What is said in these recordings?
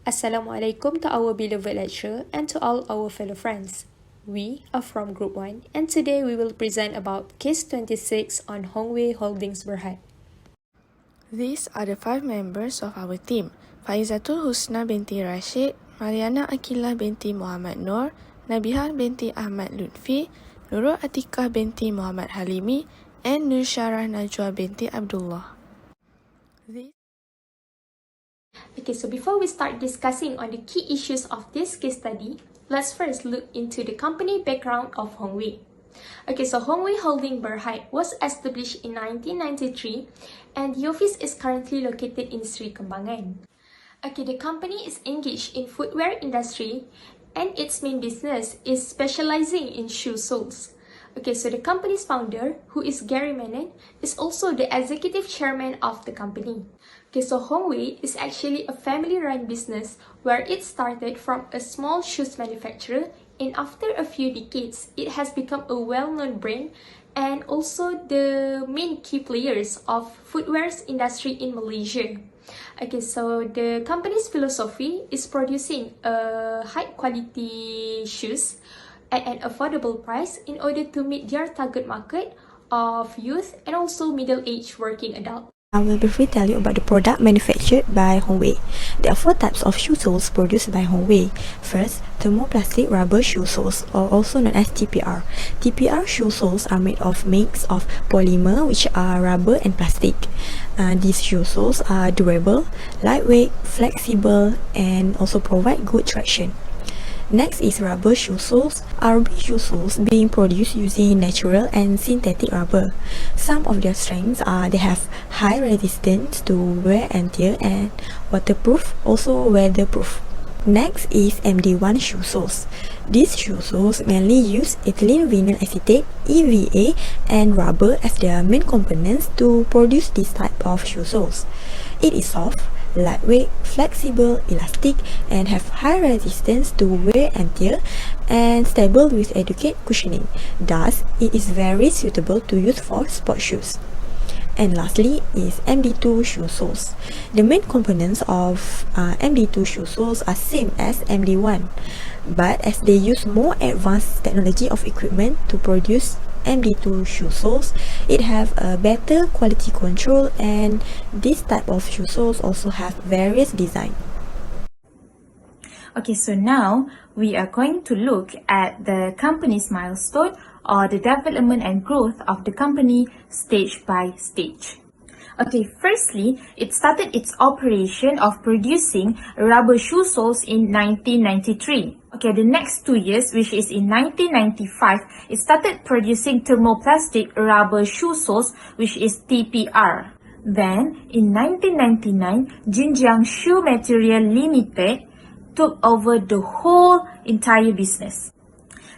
Assalamualaikum to our beloved lecturer and to all our fellow friends. We are from Group 1 and today we will present about Case 26 on Hongwei Holdings Berhad. These are the 5 members of our team: Faizatul Husna binti Rashid, Mariana Akilah binti Muhammad Nur, Nabihah binti Ahmad Lutfi, Nurul Atikah binti Muhammad Halimi, and Nur Syarah Najwa binti Abdullah. Okay, so before we start discussing on the key issues of this case study, let's first look into the company background of Hongwei. Okay, so Hongwei Holding Berhad was established in 1993 and the office is currently located in Sri Kembangan. Okay, the company is engaged in footwear industry and its main business is specializing in shoe soles. Okay, so the company's founder, who is Gary Menon, is also the executive chairman of the company. Okay, so Hongwei is actually a family-run business where it started from a small shoes manufacturer, and after a few decades, it has become a well-known brand and also the main key players of footwear industry in Malaysia. Okay, so the company's philosophy is producing high-quality shoes at an affordable price in order to meet their target market of youth and also middle-aged working adults. I will briefly tell you about the product manufactured by Hongwei. There are 4 types of shoe soles produced by Hongwei. First, thermoplastic rubber shoe soles, or also known as TPR. TPR shoe soles are made of mix of polymer, which are rubber and plastic. These shoe soles are durable, lightweight, flexible, and also provide good traction. Next is rubber shoe soles. RB shoe soles being produced using natural and synthetic rubber. Some of their strengths are they have high resistance to wear and tear and waterproof, also weatherproof. Next is MD1 shoe soles. These shoe soles mainly use ethylene vinyl acetate, EVA, and rubber as their main components to produce this type of shoe soles. It is soft, lightweight, flexible, elastic, and have high resistance to wear and tear, and stable with adequate cushioning. Thus, it is very suitable to use for sport shoes. And lastly is MD2 shoe soles. The main components of MD2 shoe soles are same as MD1, but as they use more advanced technology of equipment to produce MD2 shoe soles, it have a better quality control, and this type of shoe soles also have various design. Okay, so now we are going to look at the company's milestone or the development and growth of the company stage by stage. Okay, firstly, it started its operation of producing rubber shoe soles in 1993. Okay, the next 2 years, which is in 1995, it started producing thermoplastic rubber shoe soles, which is TPR. Then, in 1999, Jinjiang Shoe Material Limited took over the whole entire business.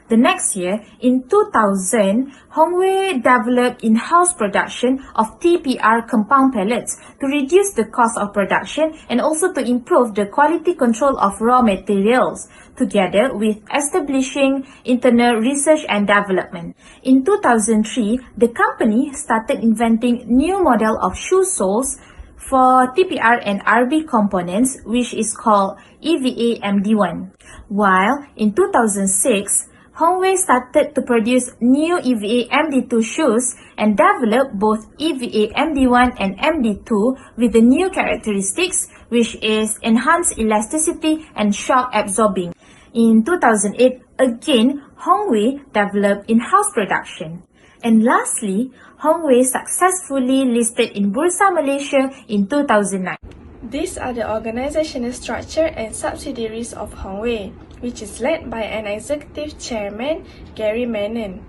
The next year, in 2000, Hongwei developed in-house production of TPR compound pellets to reduce the cost of production and also to improve the quality control of raw materials, together with establishing internal research and development. In 2003, the company started inventing new model of shoe soles for TPR and RB components, which is called EVA MD1. While in 2006, Hongwei started to produce new EVA MD2 shoes and developed both EVA MD1 and MD2 with the new characteristics, which is enhanced elasticity and shock absorbing. In 2008, again, Hongwei developed in-house production. And lastly, Hongwei successfully listed in Bursa Malaysia in 2009. These are the organizational structure and subsidiaries of Hongwei, which is led by an executive chairman, Gary Menon.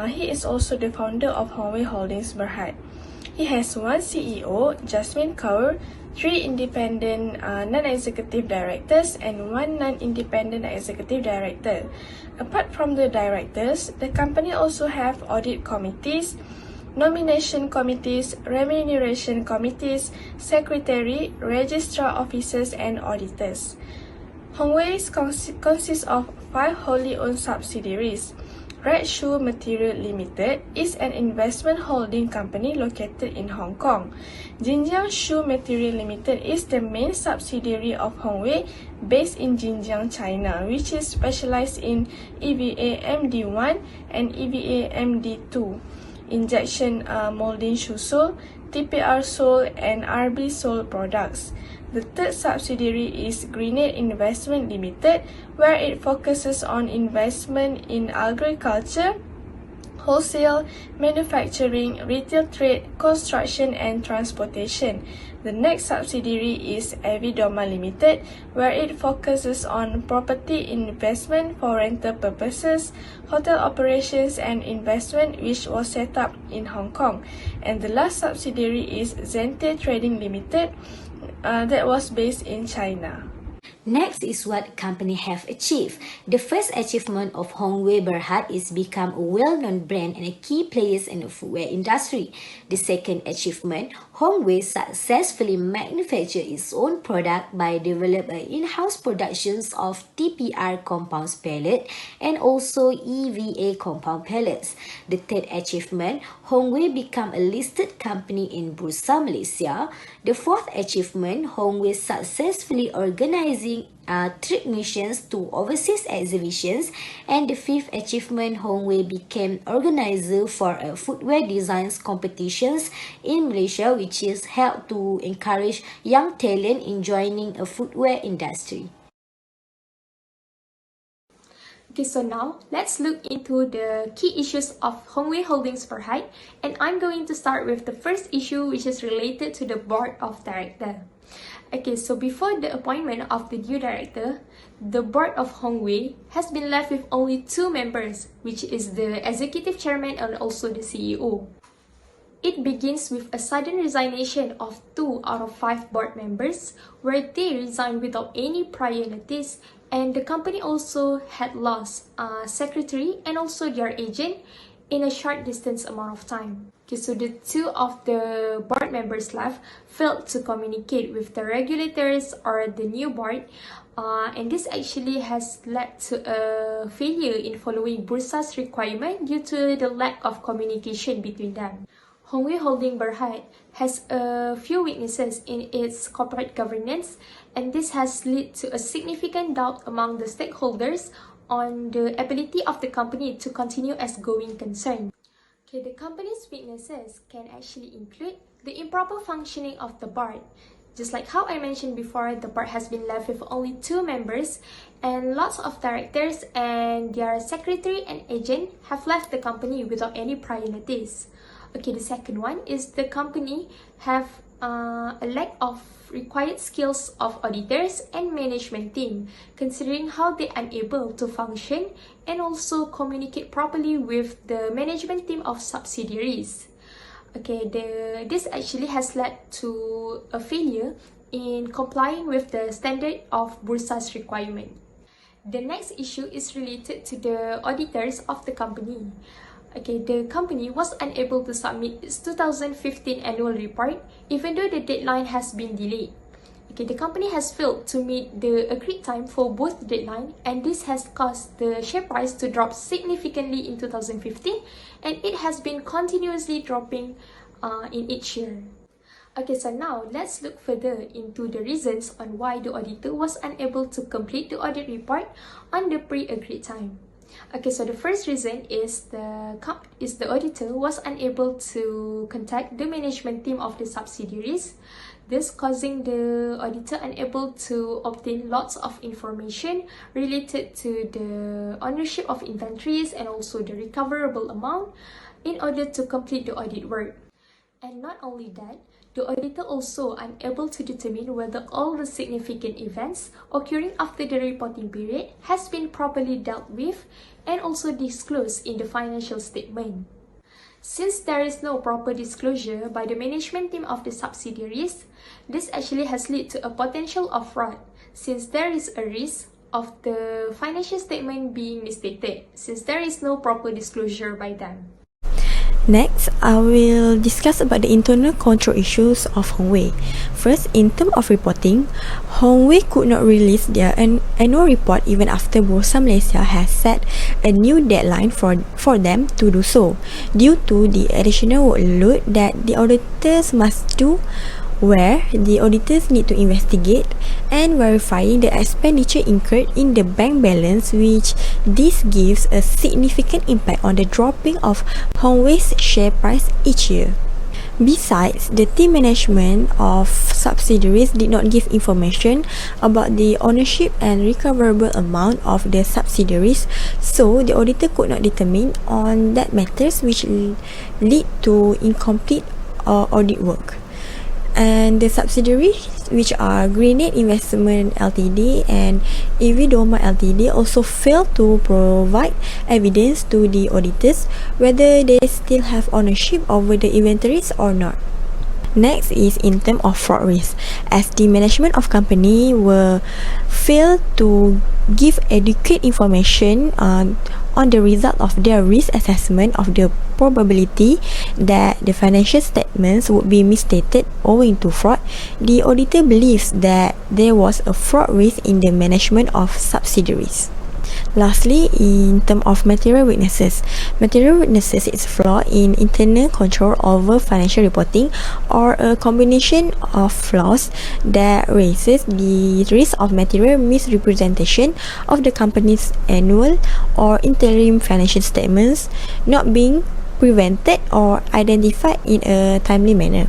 He is also the founder of Hongwei Holdings Berhad. He has 1 CEO, Jasmine Kaur, 3 independent non-executive directors, and 1 non-independent executive director. Apart from the directors, the company also have audit committees, nomination committees, remuneration committees, secretary, registrar officers, and auditors. Hongwei consists of 5 wholly owned subsidiaries. Red Shoe Material Limited is an investment holding company located in Hong Kong. Jinjiang Shoe Material Limited is the main subsidiary of Hongwei based in Jinjiang, China, which is specialized in EVA MD1 and EVA MD2, injection molding shoe sole, TPR sole, and RB sole products. The third subsidiary is Greenade Investment Limited, where it focuses on investment in agriculture, wholesale, manufacturing, retail trade, construction, and transportation. The next subsidiary is Avidoma Limited, where it focuses on property investment for rental purposes, hotel operations, and investment, which was set up in Hong Kong. And the last subsidiary is Zente Trading Limited, that was based in China. Next is what company have achieved. The first achievement of Hongwei Berhad is become a well-known brand and a key player in the footwear industry. The second achievement, Hongwei successfully manufactured its own product by developing in-house productions of TPR compound pellet and also EVA compound pellets. The third achievement, Hongwei became a listed company in Bursa, Malaysia. The fourth achievement, Hongwei successfully organizing trip missions to overseas exhibitions. And the fifth achievement, Hongwei became organizer for a footwear designs competitions in Malaysia, which is helped to encourage young talent in joining a footwear industry. Okay, so now let's look into the key issues of Hongwei Holdings Berhad, and I'm going to start with the first issue, which is related to the board of director. Okay, so before the appointment of the new director, the board of Hongwei has been left with only 2 members, which is the executive chairman and also the CEO. It begins with a sudden resignation of 2 out of 5 board members, where they resigned without any prior notice, and the company also had lost a secretary and also their agent in a short distance amount of time. Okay, so the 2 of the board members left failed to communicate with the regulators or the new board, and this actually has led to a failure in following Bursa's requirement due to the lack of communication between them. Hongwei Holding Berhad has a few weaknesses in its corporate governance, and this has led to a significant doubt among the stakeholders on the ability of the company to continue as going concern. Okay, the company's weaknesses can actually include the improper functioning of the board. Just like how I mentioned before, the board has been left with only 2 members, and lots of directors and their secretary and agent have left the company without any prior notice. Okay, the second one is the company have a lack of required skills of auditors and management team, considering how they are unable to function and also communicate properly with the management team of subsidiaries. Okay, this actually has led to a failure in complying with the standard of Bursa's requirement. The next issue is related to the auditors of the company. Okay, the company was unable to submit its 2015 annual report even though the deadline has been delayed. Okay, the company has failed to meet the agreed time for both deadline, and this has caused the share price to drop significantly in 2015, and it has been continuously dropping in each year. Okay, so now let's look further into the reasons on why the auditor was unable to complete the audit report on the pre-agreed time. Okay, so the first reason is the auditor was unable to contact the management team of the subsidiaries, this causing the auditor unable to obtain lots of information related to the ownership of inventories and also the recoverable amount in order to complete the audit work. And not only that, the auditor also unable to determine whether all the significant events occurring after the reporting period has been properly dealt with and also disclosed in the financial statement. Since there is no proper disclosure by the management team of the subsidiaries, this actually has led to a potential of fraud, since there is a risk of the financial statement being misstated, since there is no proper disclosure by them. Next, I will discuss about the internal control issues of Hongwei. First, in terms of reporting, Hongwei could not release their annual report even after Bursa Malaysia has set a new deadline for them to do so, due to the additional workload that the auditors must do, where the auditors need to investigate and verifying the expenditure incurred in the bank balance, which this gives a significant impact on the dropping of Hongwei's share price each year. Besides, the team management of subsidiaries did not give information about the ownership and recoverable amount of the subsidiaries, so the auditor could not determine on that matters, which lead to incomplete audit work. And the subsidiaries, which are Grenade Investment Ltd and Evidoma Ltd, also failed to provide evidence to the auditors whether they still have ownership over the inventories or not. Next is in terms of fraud risk, as the management of company will fail to give adequate information on the result of their risk assessment of the probability that the financial statements would be misstated owing to fraud. The auditor believes that there was a fraud risk in the management of subsidiaries. Lastly, in terms of material weaknesses is flaw in internal control over financial reporting, or a combination of flaws that raises the risk of material misrepresentation of the company's annual or interim financial statements not being prevented or identified in a timely manner.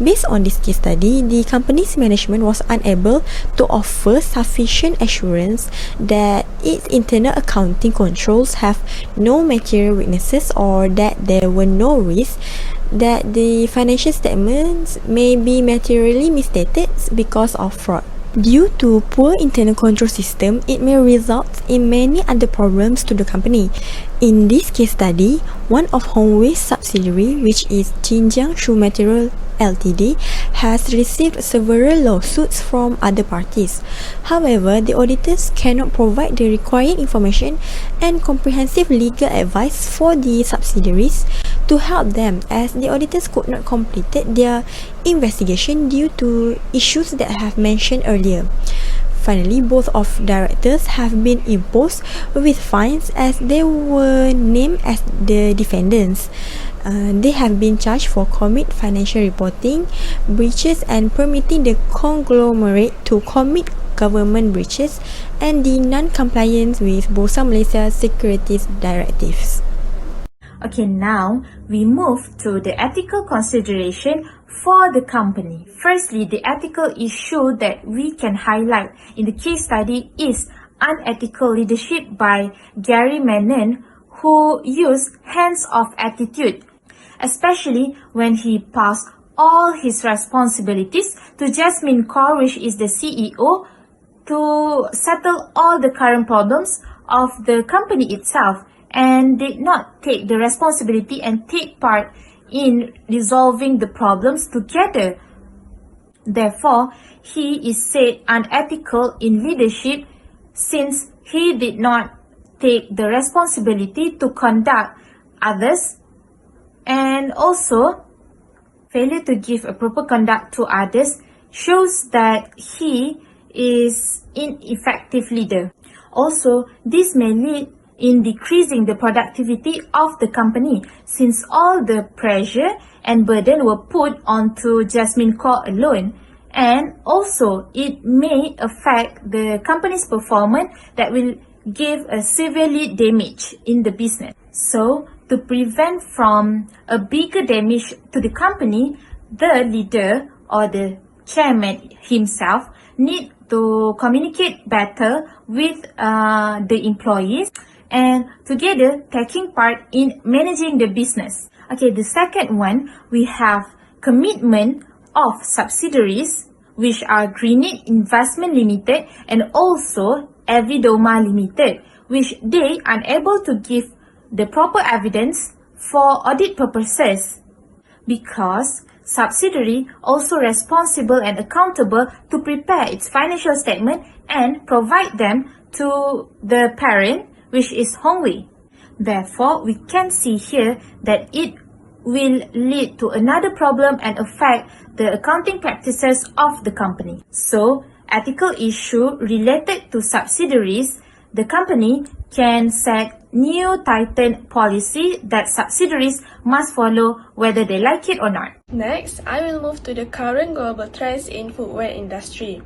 Based on this case study, the company's management was unable to offer sufficient assurance that its internal accounting controls have no material weaknesses, or that there were no risks that the financial statements may be materially misstated because of fraud. Due to poor internal control system, it may result in many other problems to the company. In this case study, one of Hongwei's subsidiary, which is Xinjiang Shoe Material Ltd, has received several lawsuits from other parties. However, the auditors cannot provide the required information and comprehensive legal advice for the subsidiaries to help them, as the auditors could not complete their investigation due to issues that I have mentioned earlier. Finally, both of directors have been imposed with fines as they were named as the defendants. They have been charged for commit financial reporting breaches and permitting the conglomerate to commit government breaches and the non-compliance with Bursa Malaysia securities directives. Okay, now we move to the ethical consideration for the company. Firstly, the ethical issue that we can highlight in the case study is unethical leadership by Gary Menon, who used hands-off attitude, especially when he passed all his responsibilities to Jasmine Kaur, which is the CEO, to settle all the current problems of the company itself, and did not take the responsibility and take part in resolving the problems together. Therefore, he is said unethical in leadership since he did not take the responsibility to conduct others, and also failure to give a proper conduct to others shows that he is ineffective leader. Also, this may lead in decreasing the productivity of the company, since all the pressure and burden were put onto Jasmine Kaur alone, and also it may affect the company's performance that will give a severely damage in the business. So, to prevent from a bigger damage to the company, the leader or the chairman himself need to communicate better with the employees, and together taking part in managing the business. Okay, the second one, we have commitment of subsidiaries, which are Grenade Investment Limited and also Evidoma Limited, which they unable to give the proper evidence for audit purposes, because subsidiary also responsible and accountable to prepare its financial statement and provide them to the parent, which is Hongwei. Therefore, we can see here that it will lead to another problem and affect the accounting practices of the company. So, ethical issue related to subsidiaries, the company can set new tightened policy that subsidiaries must follow whether they like it or not. Next, I will move to the current global trends in footwear industry.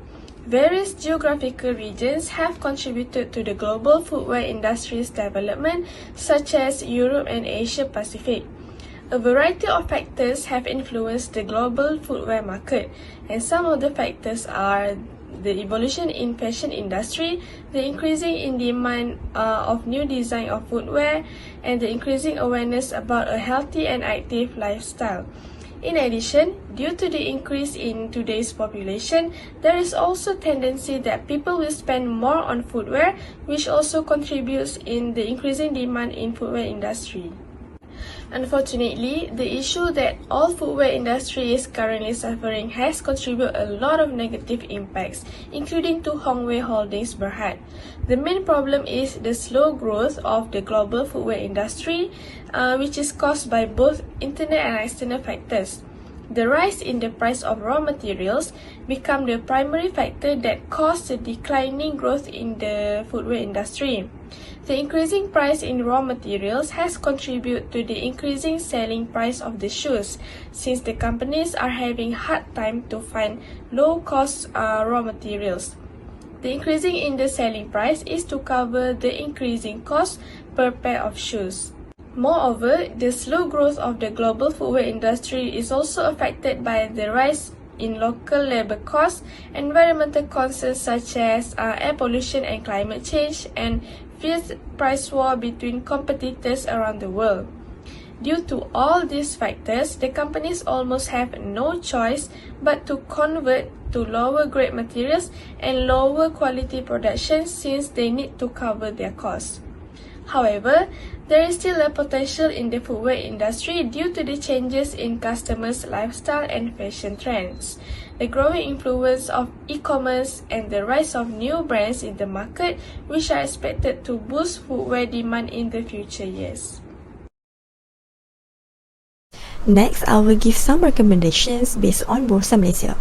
Various geographical regions have contributed to the global footwear industry's development, such as Europe and Asia Pacific. A variety of factors have influenced the global footwear market, and some of the factors are the evolution in fashion industry, the increasing in demand of new design of footwear, and the increasing awareness about a healthy and active lifestyle. In addition, due to the increase in today's population, there is also tendency that people will spend more on footwear, which also contributes in the increasing demand in footwear industry. Unfortunately, the issue that all footwear industry is currently suffering has contributed a lot of negative impacts, including to Hongwei Holdings Berhad. The main problem is the slow growth of the global footwear industry, which is caused by both internal and external factors. The rise in the price of raw materials become the primary factor that caused the declining growth in the footwear industry. The increasing price in raw materials has contributed to the increasing selling price of the shoes, since the companies are having hard time to find low-cost raw materials. The increasing in the selling price is to cover the increasing cost per pair of shoes. Moreover, the slow growth of the global footwear industry is also affected by the rise in local labor costs, environmental concerns such as air pollution and climate change, and fierce price war between competitors around the world. Due to all these factors, the companies almost have no choice but to convert to lower grade materials and lower quality production, since they need to cover their costs. However, there is still a potential in the footwear industry due to the changes in customers' lifestyle and fashion trends, the growing influence of e-commerce, and the rise of new brands in the market, which are expected to boost footwear demand in the future years. Next, I will give some recommendations based on Bursa Malaysia.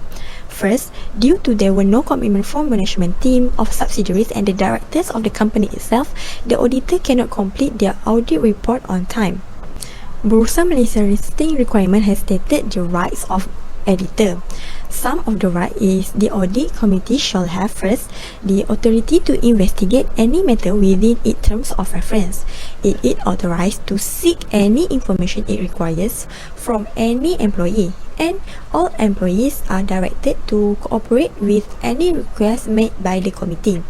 First, due to there were no commitment from management team of subsidiaries and the directors of the company itself, the auditor cannot complete their audit report on time. Bursa Malaysia listing requirement has stated the rights of auditor. Some of the right is the audit committee shall have first the authority to investigate any matter within its terms of reference. It is authorized to seek any information it requires from any employee, and all employees are directed to cooperate with any request made by the committee.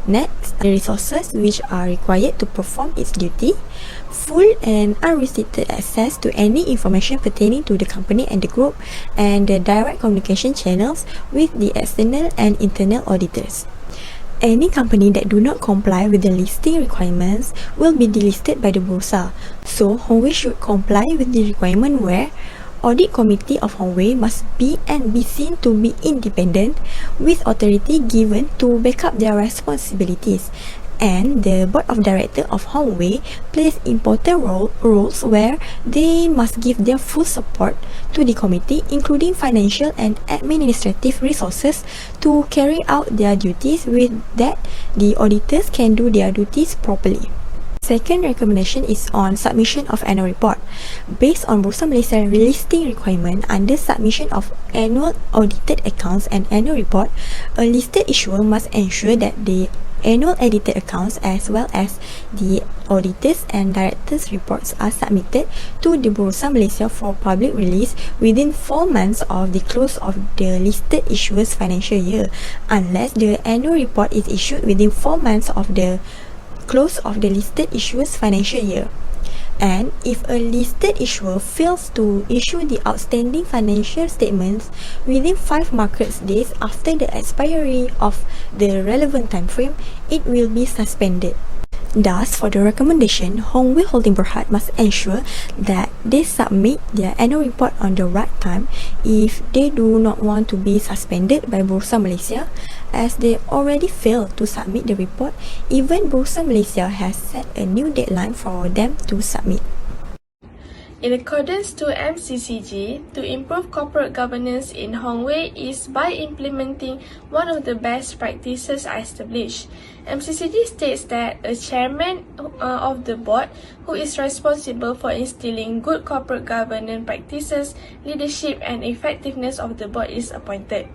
Next, the resources which are required to perform its duty, full and unrestricted access to any information pertaining to the company and the group, and the direct communication channels with the external and internal auditors. Any company that do not comply with the listing requirements will be delisted by the Bursa, so Hongwei should comply with the requirement where Audit Committee of Hongwei must be and be seen to be independent, with authority given to back up their responsibilities, and the Board of Directors of Hongwei plays important roles where they must give their full support to the committee, including financial and administrative resources to carry out their duties, with that the auditors can do their duties properly. Second recommendation is on submission of annual report. Based on Bursa Malaysia listing requirement under submission of annual audited accounts and annual report, a listed issuer must ensure that the annual audited accounts as well as the auditors and directors reports are submitted to the Bursa Malaysia for public release within 4 months of the close of the listed issuer's financial year, unless the annual report is issued within 4 months of the close of the listed issuer's financial year. And if a listed issuer fails to issue the outstanding financial statements within 5 market days after the expiry of the relevant time frame, it will be suspended. Thus, for the recommendation, Hongwei Holding Berhad must ensure that they submit their annual report on the right time if they do not want to be suspended by Bursa Malaysia, as they already failed to submit the report. Even Bursa Malaysia has set a new deadline for them to submit. In accordance to MCCG, to improve corporate governance in Hongwei is by implementing one of the best practices established. MCCG states that a chairman of the board who is responsible for instilling good corporate governance practices, leadership and effectiveness of the board is appointed.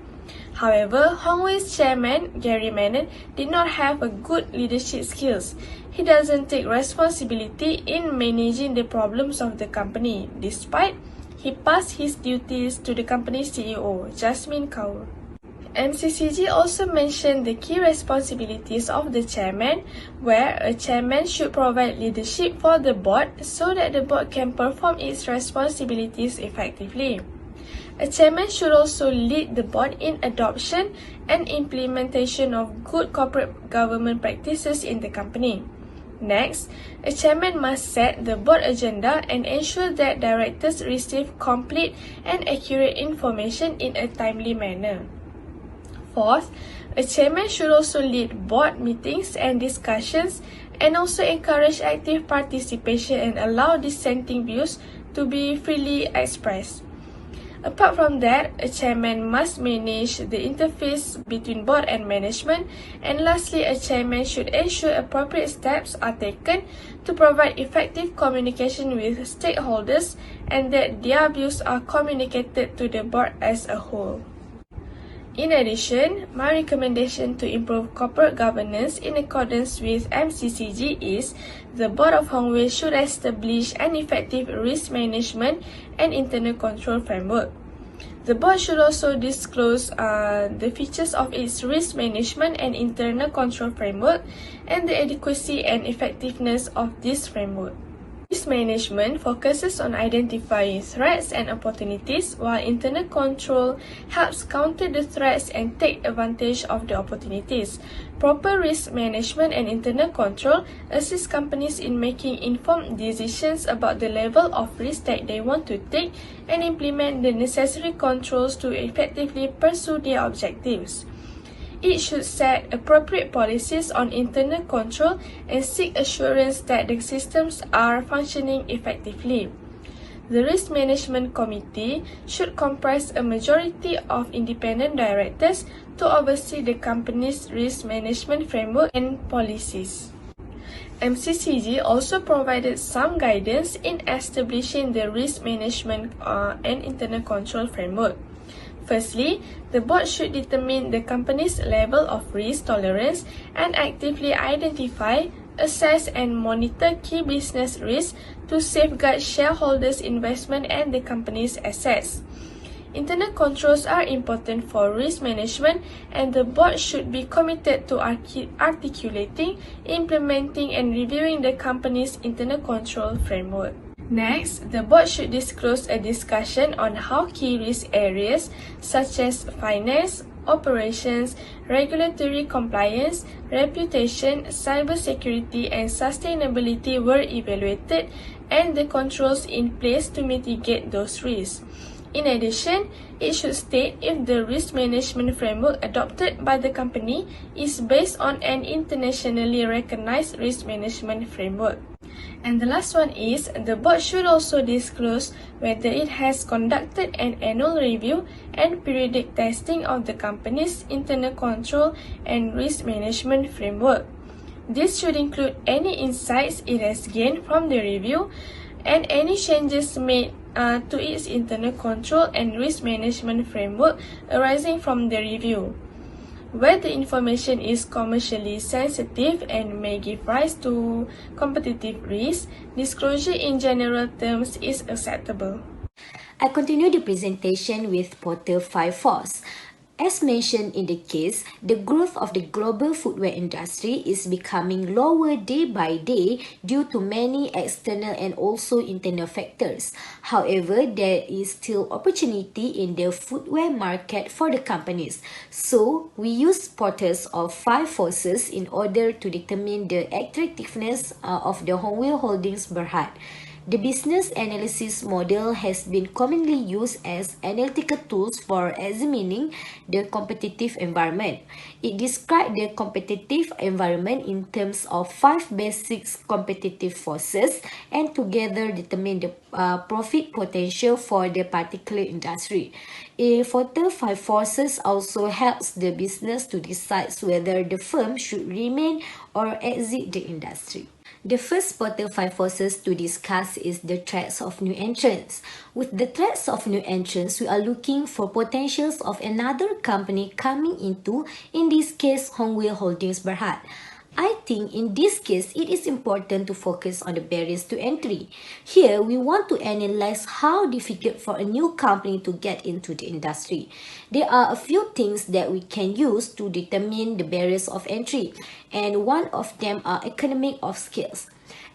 However, Hongwei's chairman, Gary Menon, did not have a good leadership skills. He doesn't take responsibility in managing the problems of the company, despite he passed his duties to the company's CEO, Jasmine Kaur. MCCG also mentioned the key responsibilities of the chairman, where a chairman should provide leadership for the board so that the board can perform its responsibilities effectively. A chairman should also lead the board in adoption and implementation of good corporate government practices in the company. Next, a chairman must set the board agenda and ensure that directors receive complete and accurate information in a timely manner. Fourth, a chairman should also lead board meetings and discussions and also encourage active participation and allow dissenting views to be freely expressed. Apart from that, a chairman must manage the interface between board and management, and lastly, a chairman should ensure appropriate steps are taken to provide effective communication with stakeholders and that their views are communicated to the board as a whole. In addition, my recommendation to improve corporate governance in accordance with MCCG is the Board of Hongwei should establish an effective risk management and internal control framework. The board should also disclose the features of its risk management and internal control framework and the adequacy and effectiveness of this framework. Risk management focuses on identifying threats and opportunities, while internal control helps counter the threats and take advantage of the opportunities. Proper risk management and internal control assist companies in making informed decisions about the level of risk that they want to take and implement the necessary controls to effectively pursue their objectives. It should set appropriate policies on internal control and seek assurance that the systems are functioning effectively. The Risk Management Committee should comprise a majority of independent directors to oversee the company's risk management framework and policies. MCCG also provided some guidance in establishing the risk management and internal control framework. Firstly, the board should determine the company's level of risk tolerance and actively identify, assess and monitor key business risks to safeguard shareholders' investment and the company's assets. Internal controls are important for risk management, and the board should be committed to articulating, implementing and reviewing the company's internal control framework. Next, the board should disclose a discussion on how key risk areas such as finance, operations, regulatory compliance, reputation, cybersecurity, and sustainability were evaluated and the controls in place to mitigate those risks. In addition, it should state if the risk management framework adopted by the company is based on an internationally recognized risk management framework. And the last one is, the board should also disclose whether it has conducted an annual review and periodic testing of the company's internal control and risk management framework. This should include any insights it has gained from the review and any changes made to its internal control and risk management framework arising from the review. Where the information is commercially sensitive and may give rise to competitive risk, disclosure in general terms is acceptable. I continue the presentation with Porter 5 Force. As mentioned in the case, the growth of the global footwear industry is becoming lower day by day due to many external and also internal factors. However, there is still opportunity in the footwear market for the companies. So, we use Porter's of 5 forces in order to determine the attractiveness of the Hongwei Holdings Berhad. The business analysis model has been commonly used as analytical tools for examining the competitive environment. It describes the competitive environment in terms of 5 basic competitive forces and together determine the profit potential for the particular industry. A further 5 forces also helps the business to decide whether the firm should remain or exit the industry. The first portal 5 forces to discuss is the threats of new entrants. With the threats of new entrants, we are looking for potentials of another company coming into, in this case, Hongwei Holdings Berhad. I think in this case, it is important to focus on the barriers to entry. Here, we want to analyze how difficult for a new company to get into the industry. There are a few things that we can use to determine the barriers of entry, and one of them are economic of scales.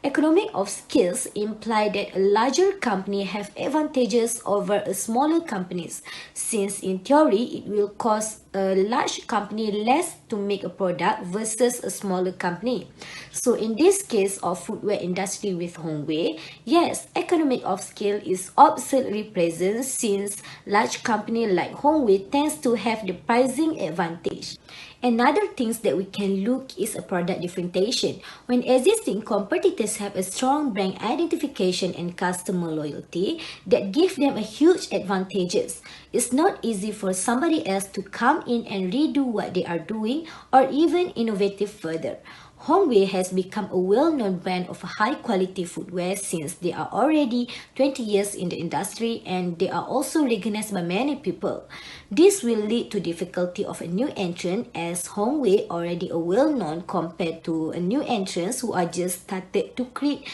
Economic of scales imply that a larger company have advantages over a smaller companies, since in theory it will cost a large company less to make a product versus a smaller company. So in this case of footwear industry with Hongwei, yes, economic of scale is absolutely present since large company like Hongwei tends to have the pricing advantage. Another things that we can look is a product differentiation. When existing competitors have a strong brand identification and customer loyalty that give them a huge advantages, it's not easy for somebody else to come in and redo what they are doing or even innovative further. Hongwei has become a well-known brand of high-quality footwear since they are already 20 years in the industry and they are also recognized by many people. This will lead to difficulty of a new entrant as Hongwei already a well-known compared to a new entrants who are just started to create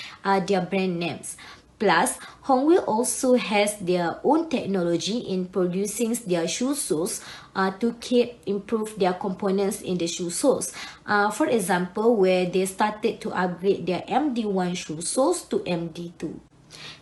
their brand names. Plus, Hongwei also has their own technology in producing their shoe soles to improve their components in the shoe soles. For example, where they started to upgrade their MD1 shoe soles to MD2.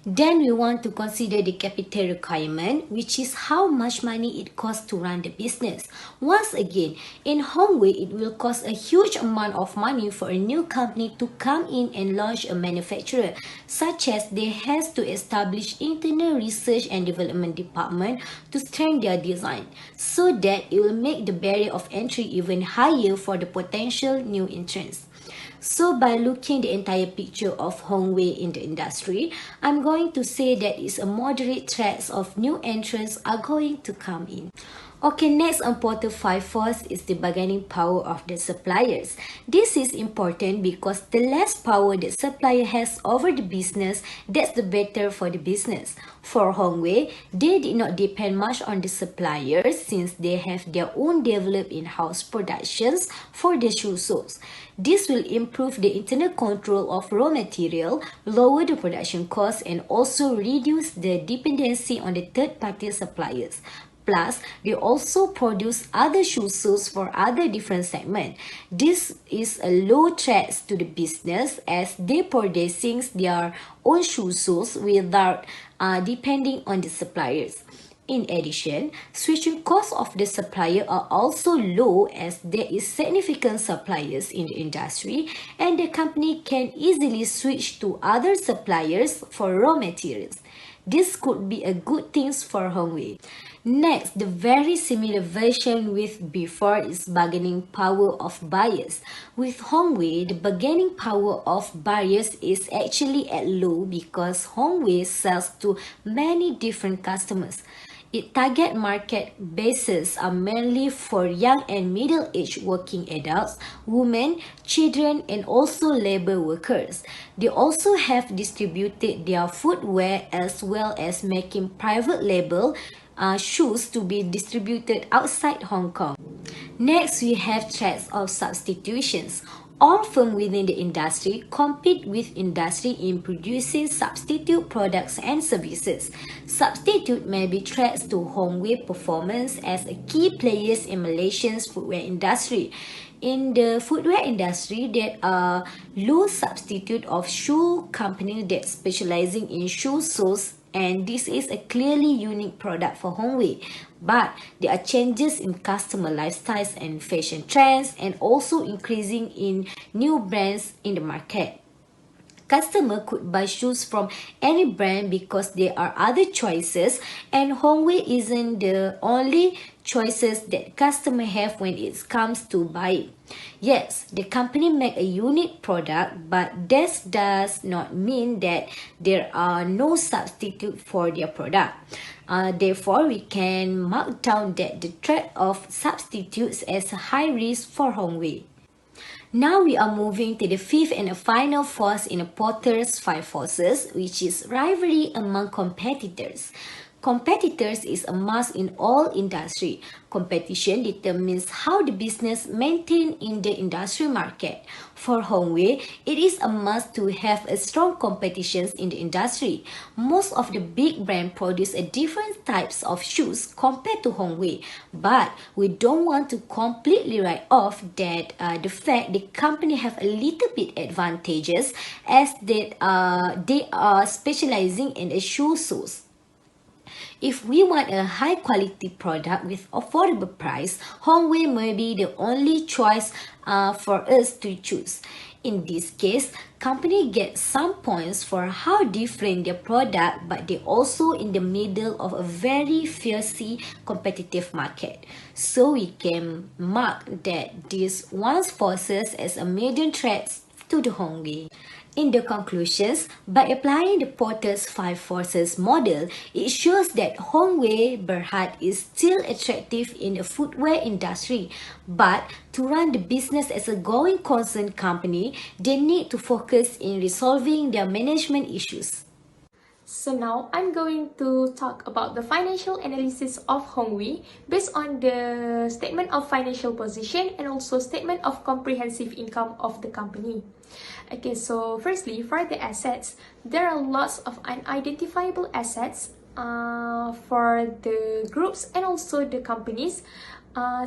Then we want to consider the capital requirement, which is how much money it costs to run the business. Once again, in Hongwei, it will cost a huge amount of money for a new company to come in and launch a manufacturer, such as they has to establish internal research and development department to strengthen their design, so that it will make the barrier of entry even higher for the potential new entrants. So by looking the entire picture of Hongwei in the industry, I'm going to say that it's a moderate threats of new entrants are going to come in. Okay, next important 5 force is the bargaining power of the suppliers. This is important because the less power the supplier has over the business, that's the better for the business. For Hongwei, they did not depend much on the suppliers since they have their own developed in-house productions for the shoe soles. This will improve the internal control of raw material, lower the production cost, and also reduce the dependency on the third-party suppliers. Plus, they also produce other shoe soles for other different segments. This is a low threat to the business as they producing their own shoe soles without depending on the suppliers. In addition, switching costs of the supplier are also low as there is significant suppliers in the industry and the company can easily switch to other suppliers for raw materials. This could be a good thing for Hongwei. Next, the very similar version with before is bargaining power of buyers. With Hongwei, the bargaining power of buyers is actually at low because Hongwei sells to many different customers. Its target market bases are mainly for young and middle-aged working adults, women, children, and also labor workers. They also have distributed their footwear as well as making private label shoes to be distributed outside Hong Kong. Next, we have threats of substitutions. All firms within the industry compete with industry in producing substitute products and services. Substitute may be threats to Hongwei performance as a key players in Malaysia's footwear industry. In the footwear industry, there are low substitute of shoe companies that specializing in shoe soles, and this is a clearly unique product for Hongwei. But there are changes in customer lifestyles and fashion trends and also increasing in new brands in the market. customer could buy shoes from any brand because there are other choices, and Hongwei isn't the only choices that customer have when it comes to buying. Yes, the company make a unique product, but this does not mean that there are no substitute for their product. Therefore, we can mark down that the threat of substitutes as a high risk for Hongwei. Now we are moving to the fifth and final force in the Potter's five forces, which is rivalry among competitors. Competitors is a must in all industry. Competition determines how the business maintain in the industry market. For Hongwei, it is a must to have a strong competitions in the industry. Most of the big brands produce a different types of shoes compared to Hongwei, but we don't want to completely write off that the fact the company have a little bit advantages as that they are specializing in the shoe soles. If we want a high quality product with affordable price, Hongwei may be the only choice for us to choose. In this case, company get some points for how different their product, but they also in the middle of a very fiercely competitive market. So we can mark that these ones forces as a major threat to the Hongwei. In the conclusions, by applying the Potter's five forces model, it shows that Hongwei Berhad is still attractive in the footwear industry, but to run the business as a going concern company, they need to focus in resolving their management issues. So now I'm going to talk about the financial analysis of Hongwei based on the statement of financial position and also statement of comprehensive income of the company. Okay, so firstly, for the assets, there are lots of unidentifiable assets for the groups and also the companies,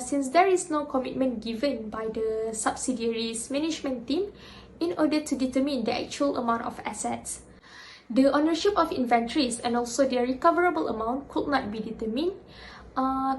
since there is no commitment given by the subsidiaries management team in order to determine the actual amount of assets. The ownership of inventories and also their recoverable amount could not be determined,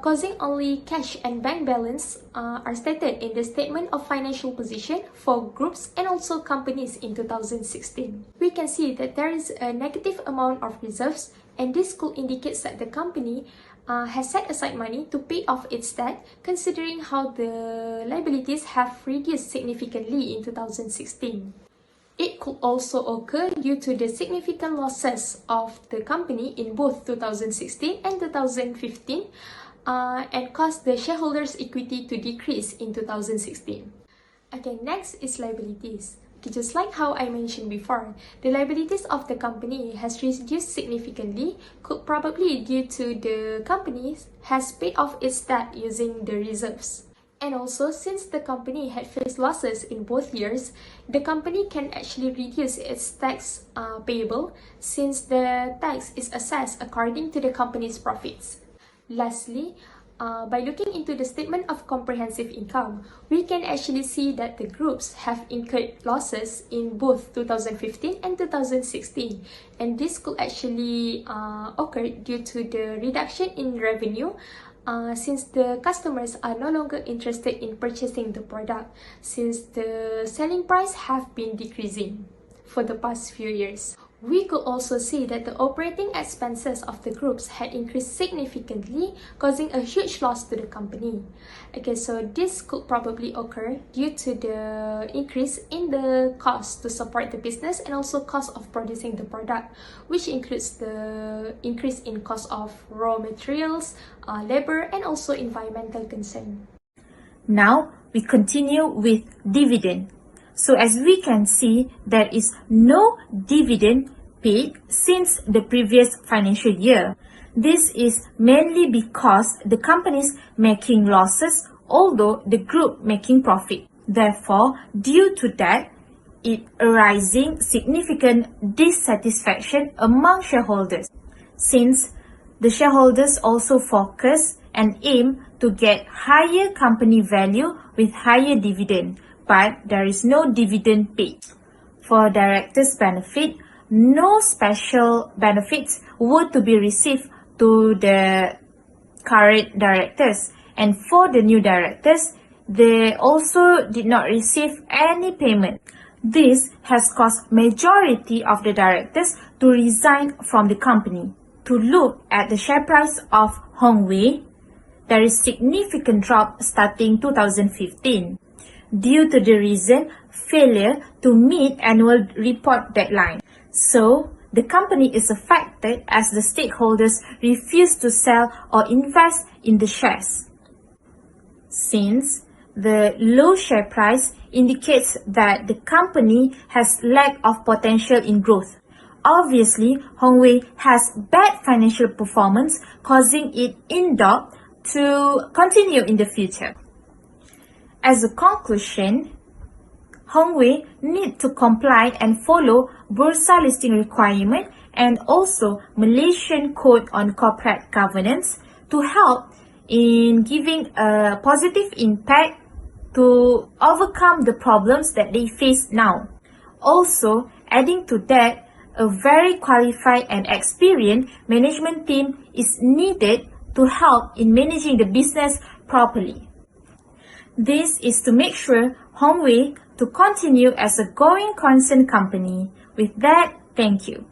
causing only cash and bank balance are stated in the statement of financial position for groups and also companies in 2016. We can see that there is a negative amount of reserves, and this could indicate that the company has set aside money to pay off its debt, considering how the liabilities have reduced significantly in 2016. It could also occur due to the significant losses of the company in both 2016 and 2015 and caused the shareholders' equity to decrease in 2016. Okay, next is liabilities. Okay, just like how I mentioned before, the liabilities of the company has reduced significantly, could probably due to the company has paid off its debt using the reserves. And also, since the company had faced losses in both years, the company can actually reduce its tax payable, since the tax is assessed according to the company's profits. Lastly, by looking into the statement of comprehensive income, we can actually see that the groups have incurred losses in both 2015 and 2016, and this could actually occur due to the reduction in revenue, since the customers are no longer interested in purchasing the product, since the selling price have been decreasing for the past few years. We could also see that the operating expenses of the groups had increased significantly, causing a huge loss to the company. Okay, so this could probably occur due to the increase in the cost to support the business and also cost of producing the product, which includes the increase in cost of raw materials, labor, and also environmental concern. Now we continue with dividend. So as we can see, there is no dividend paid since the previous financial year. This is mainly because the company is making losses, although the group making profit. Therefore, due to that, it arising significant dissatisfaction among shareholders, since the shareholders also focus and aim to get higher company value with higher dividend, but there is no dividend paid. For directors' benefit, no special benefits were to be received to the current directors, and for the new directors, they also did not receive any payment. This has caused majority of the directors to resign from the company. To look at the share price of Hongwei, there is significant drop starting 2015 due to the reason failure to meet annual report deadline. So, the company is affected as the stakeholders refuse to sell or invest in the shares. Since the low share price indicates that the company has lack of potential in growth. Obviously, Hongwei has bad financial performance, causing it in doubt to continue in the future. As a conclusion, Hongwei need to comply and follow Bursa listing requirement and also Malaysian Code on Corporate Governance to help in giving a positive impact to overcome the problems that they face now. Also, adding to that, a very qualified and experienced management team is needed to help in managing the business properly. This is to make sure Hongwei to continue as a going concern company. With that, thank you.